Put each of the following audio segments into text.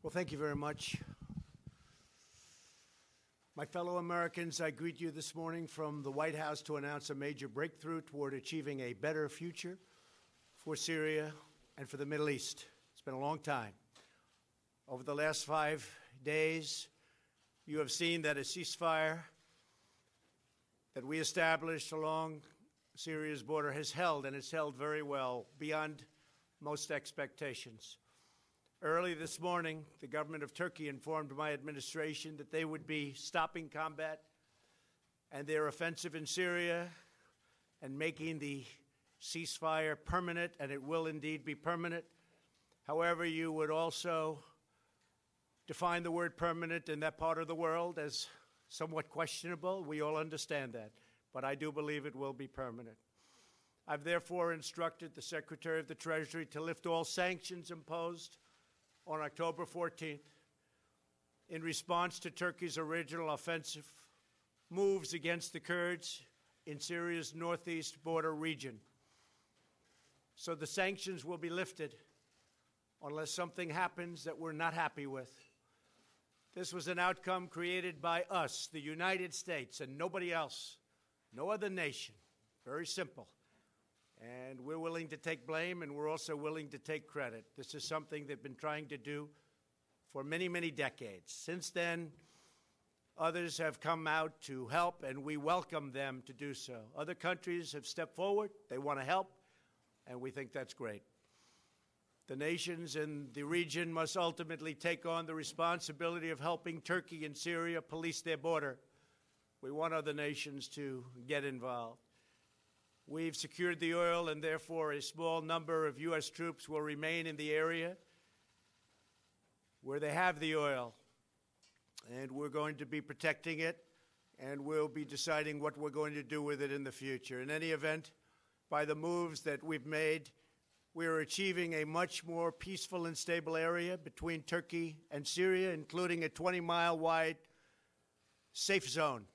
Well, thank you very much. My fellow Americans, I greet you this morning from the White House to announce a major breakthrough toward achieving a better future for Syria and for the Middle East. It's been a long time. Over the last 5 days, you have seen that a ceasefire that we established along Syria's border has held, and it's held very well, beyond most expectations. Early this morning, the government of Turkey informed my administration that they would be stopping combat and their offensive in Syria and making the ceasefire permanent, and it will indeed be permanent. However, you would also define the word permanent in that part of the world as somewhat questionable. We all understand that, but I do believe it will be permanent. I've therefore instructed the Secretary of the Treasury to lift all sanctions imposed on October 14th in response to Turkey's original offensive moves against the Kurds in Syria's northeast border region. So the sanctions will be lifted unless something happens that we're not happy with. This was an outcome created by us, the United States, and nobody else, no other nation. Very simple. And we're willing to take blame, and we're also willing to take credit. This is something they've been trying to do for many, many decades. Since then, others have come out to help, and we welcome them to do so. Other countries have stepped forward. They want to help, and we think that's great. The nations in the region must ultimately take on the responsibility of helping Turkey and Syria police their border. We want other nations to get involved. We've secured the oil, and therefore a small number of U.S. troops will remain in the area where they have the oil. And we're going to be protecting it, and we'll be deciding what we're going to do with it in the future. In any event, by the moves that we've made, we are achieving a much more peaceful and stable area between Turkey and Syria, including a 20-mile wide safe zone.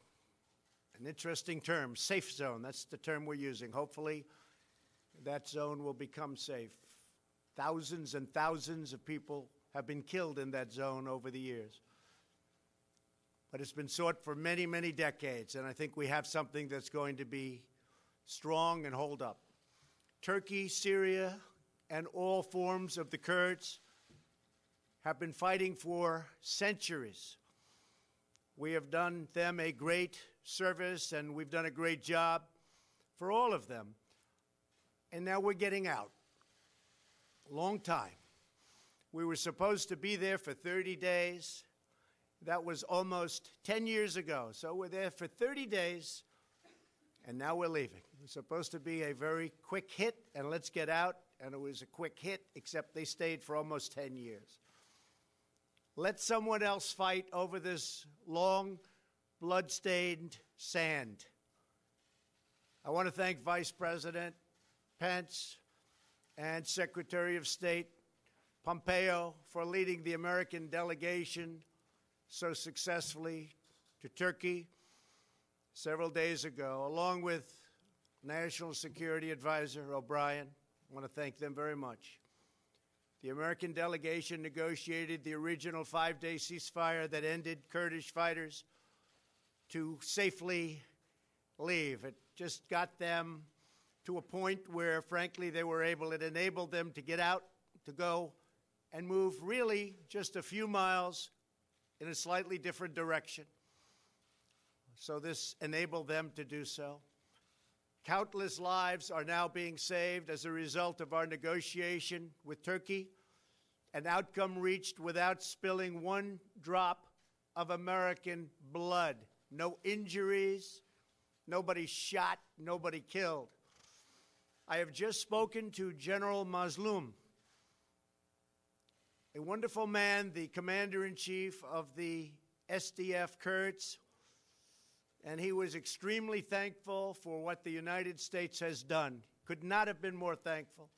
An interesting term, safe zone. That's the term we're using. Hopefully, that zone will become safe. Thousands and thousands of people have been killed in that zone over the years. But it's been sought for many, many decades, and I think we have something that's going to be strong and hold up. Turkey, Syria, and all forms of the Kurds have been fighting for centuries. We have done them a great service, and we've done a great job for all of them. And now we're getting out. Long time. We were supposed to be there for 30 days. That was almost 10 years ago. So we're there for 30 days, and now we're leaving. It was supposed to be a very quick hit, and let's get out. And it was a quick hit, except they stayed for almost 10 years. Let someone else fight over this long, blood-stained sand. I want to thank Vice President Pence and Secretary of State Pompeo for leading the American delegation so successfully to Turkey several days ago, along with National Security Advisor O'Brien. I want to thank them very much. The American delegation negotiated the original 5-day ceasefire that ended Kurdish fighters to safely leave. It just got them to a point where, frankly, they were able, it enabled them to get out, to go, and move really just a few miles in a slightly different direction. So this enabled them to do so. Countless lives are now being saved as a result of our negotiation with Turkey, an outcome reached without spilling one drop of American blood. No injuries, nobody shot, nobody killed. I have just spoken to General Mazlum, a wonderful man, the commander-in-chief of the SDF Kurds, and he was extremely thankful for what the United States has done. Could not have been more thankful.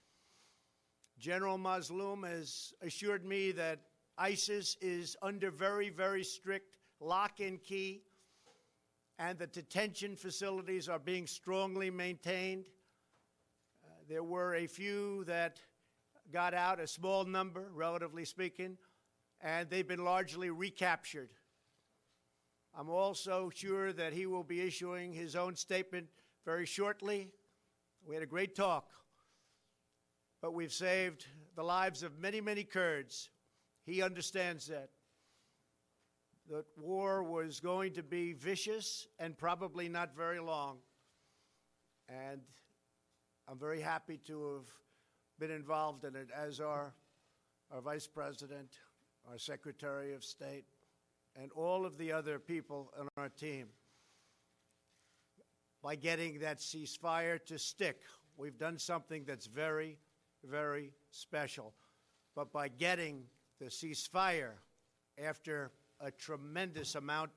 General Mazlum has assured me that ISIS is under very, very strict lock and key, and the detention facilities are being strongly maintained. There were a few that got out, a small number, relatively speaking, and they've been largely recaptured. I'm also sure that he will be issuing his own statement very shortly. We had a great talk, but we've saved the lives of many, many Kurds. He understands that. The war was going to be vicious and probably not very long. And I'm very happy to have been involved in it, as are our Vice President, our Secretary of State, and all of the other people on our team. By getting that ceasefire to stick, we've done something that's very, very special. But by getting the ceasefire after a tremendous amount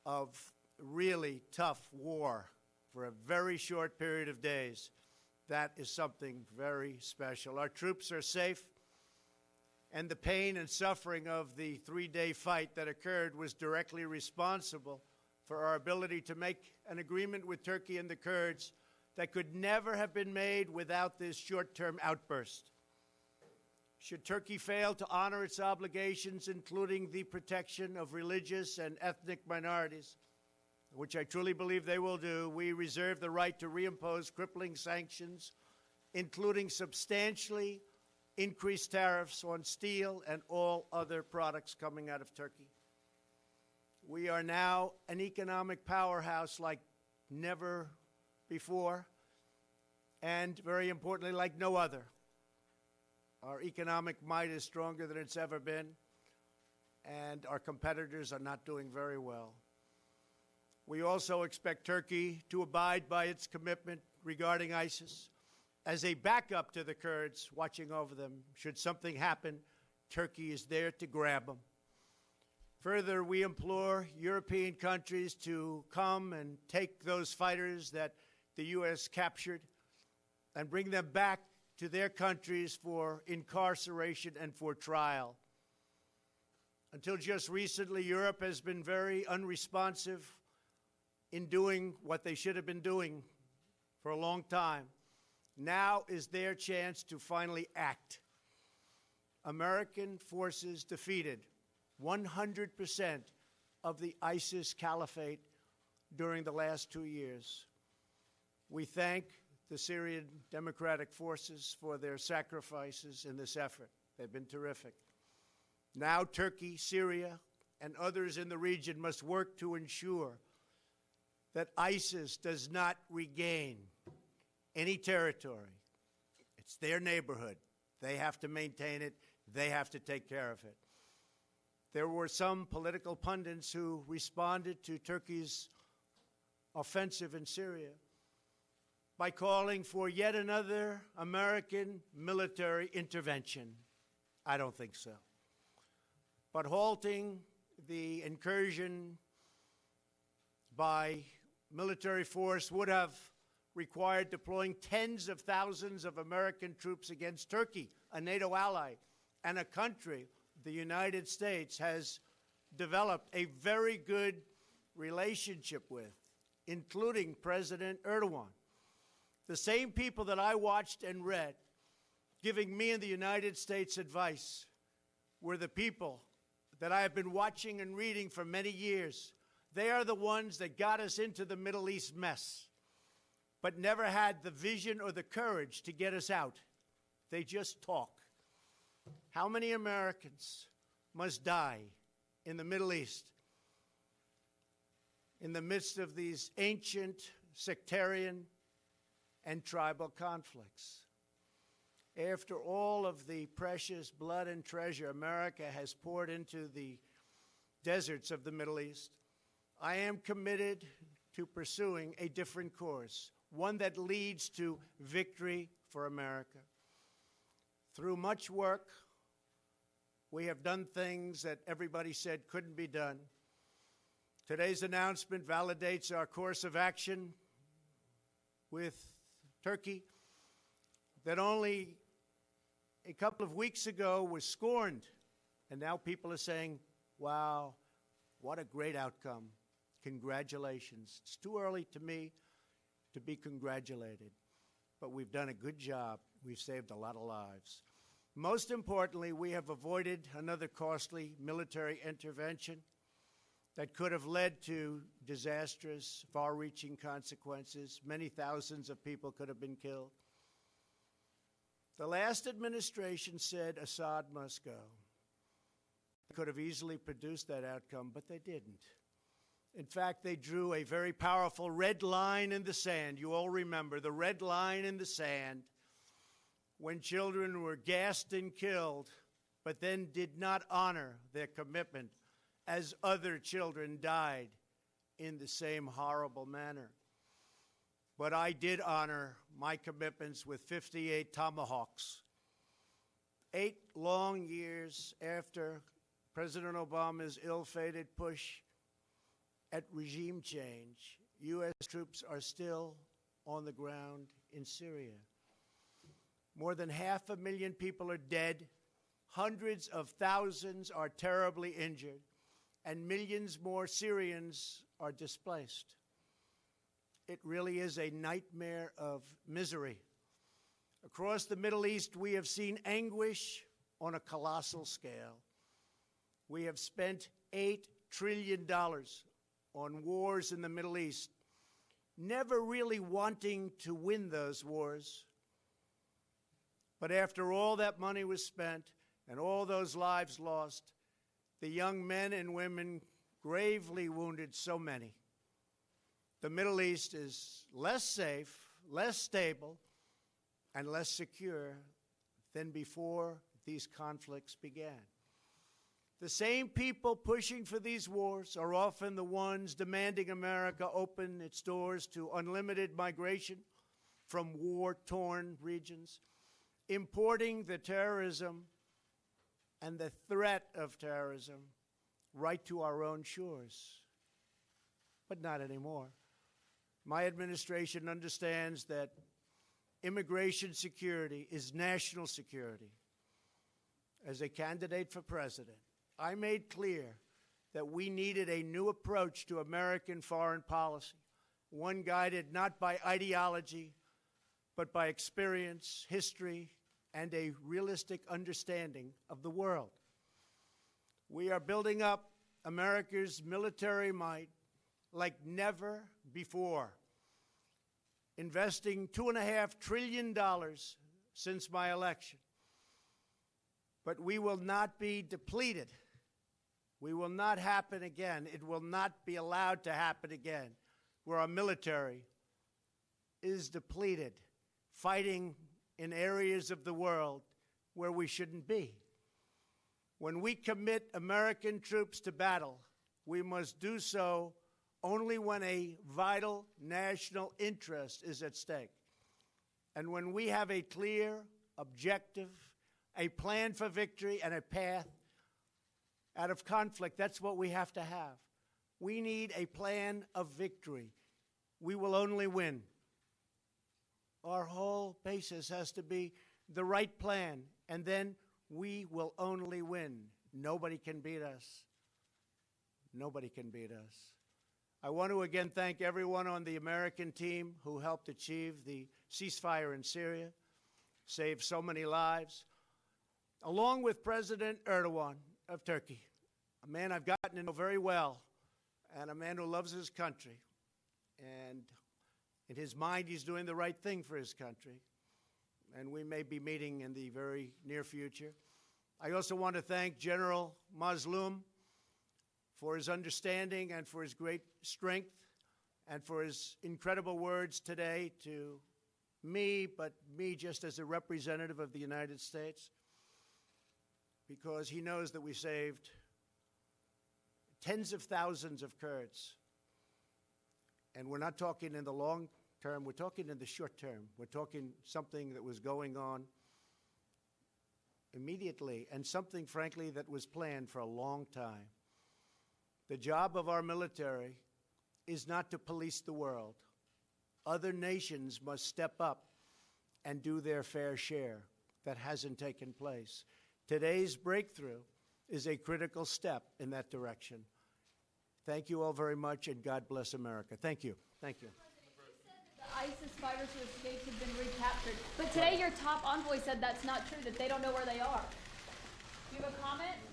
of really tough war for a very short period of days, that is something very special. Our troops are safe, and the pain and suffering of the three-day fight that occurred was directly responsible for our ability to make an agreement with Turkey and the Kurds that could never have been made without this short-term outburst. Should Turkey fail to honor its obligations, including the protection of religious and ethnic minorities, which I truly believe they will do, we reserve the right to reimpose crippling sanctions, including substantially increased tariffs on steel and all other products coming out of Turkey. We are now an economic powerhouse like never before, and very importantly, like no other. Our economic might is stronger than it's ever been, and our competitors are not doing very well. We also expect Turkey to abide by its commitment regarding ISIS as a backup to the Kurds watching over them. Should something happen, Turkey is there to grab them. Further, we implore European countries to come and take those fighters that the U.S. captured and bring them back to their countries for incarceration and for trial. Until just recently, Europe has been very unresponsive in doing what they should have been doing for a long time. Now is their chance to finally act. American forces defeated 100% of the ISIS caliphate during the last 2 years. We thank the Syrian Democratic Forces for their sacrifices in this effort. They've been terrific. Now Turkey, Syria, and others in the region must work to ensure that ISIS does not regain any territory. It's their neighborhood. They have to maintain it. They have to take care of it. There were some political pundits who responded to Turkey's offensive in Syria by calling for yet another American military intervention. I don't think so. But halting the incursion by military force would have required deploying tens of thousands of American troops against Turkey, a NATO ally, and a country the United States has developed a very good relationship with, including President Erdogan. The same people that I watched and read giving me and the United States advice were the people that I have been watching and reading for many years. They are the ones that got us into the Middle East mess, but never had the vision or the courage to get us out. They just talk. How many Americans must die in the Middle East in the midst of these ancient sectarian and tribal conflicts? After all of the precious blood and treasure America has poured into the deserts of the Middle East, I am committed to pursuing a different course, one that leads to victory for America. Through much work, we have done things that everybody said couldn't be done. Today's announcement validates our course of action with Turkey that only a couple of weeks ago was scorned. And now people are saying, wow, what a great outcome. Congratulations. It's too early to me to be congratulated, but we've done a good job. We've saved a lot of lives. Most importantly, we have avoided another costly military intervention that could have led to disastrous, far-reaching consequences. Many thousands of people could have been killed. The last administration said Assad must go. They could have easily produced that outcome, but they didn't. In fact, they drew a very powerful red line in the sand. You all remember the red line in the sand when children were gassed and killed, but then did not honor their commitment as other children died in the same horrible manner. But I did honor my commitments with 58 Tomahawks. 8 long years after President Obama's ill-fated push at regime change, U.S. troops are still on the ground in Syria. More than 500,000 people are dead, hundreds of thousands are terribly injured, and millions more Syrians are displaced. It really is a nightmare of misery. Across the Middle East, we have seen anguish on a colossal scale. We have spent $8 trillion on wars in the Middle East, never really wanting to win those wars. But after all that money was spent and all those lives lost, the young men and women gravely wounded so many, the Middle East is less safe, less stable, and less secure than before these conflicts began. The same people pushing for these wars are often the ones demanding America open its doors to unlimited migration from war-torn regions, importing the terrorism and the threat of terrorism right to our own shores. But not anymore. My administration understands that immigration security is national security. As a candidate for president, I made clear that we needed a new approach to American foreign policy, one guided not by ideology, but by experience, history, and a realistic understanding of the world. We are building up America's military might like never before, investing $2.5 trillion since my election. But we will not be depleted. We will not happen again. It will not be allowed to happen again, where our military is depleted, fighting in areas of the world where we shouldn't be. When we commit American troops to battle, we must do so only when a vital national interest is at stake. And when we have a clear objective, a plan for victory, and a path out of conflict, that's what we have to have. We need a plan of victory. We will only win. Our whole basis has to be the right plan, and then we will only win. Nobody can beat us. Nobody can beat us. I want to again thank everyone on the American team who helped achieve the ceasefire in Syria, saved so many lives, along with President Erdogan of Turkey, a man I've gotten to know very well, and a man who loves his country. And in his mind, he's doing the right thing for his country. And we may be meeting in the very near future. I also want to thank General Mazloum for his understanding and for his great strength and for his incredible words today to me, but me just as a representative of the United States, because he knows that we saved tens of thousands of Kurds. And we're not talking in the long term, we're talking in the short term. We're talking something that was going on immediately and something, frankly, that was planned for a long time. The job of our military is not to police the world. Other nations must step up and do their fair share. That hasn't taken place. Today's breakthrough is a critical step in that direction. Thank you all very much, and God bless America. Thank you. Thank you. President, you said that the ISIS fighters who escaped have been recaptured. But today your top envoy said that's not true, that they don't know where they are. Do you have a comment?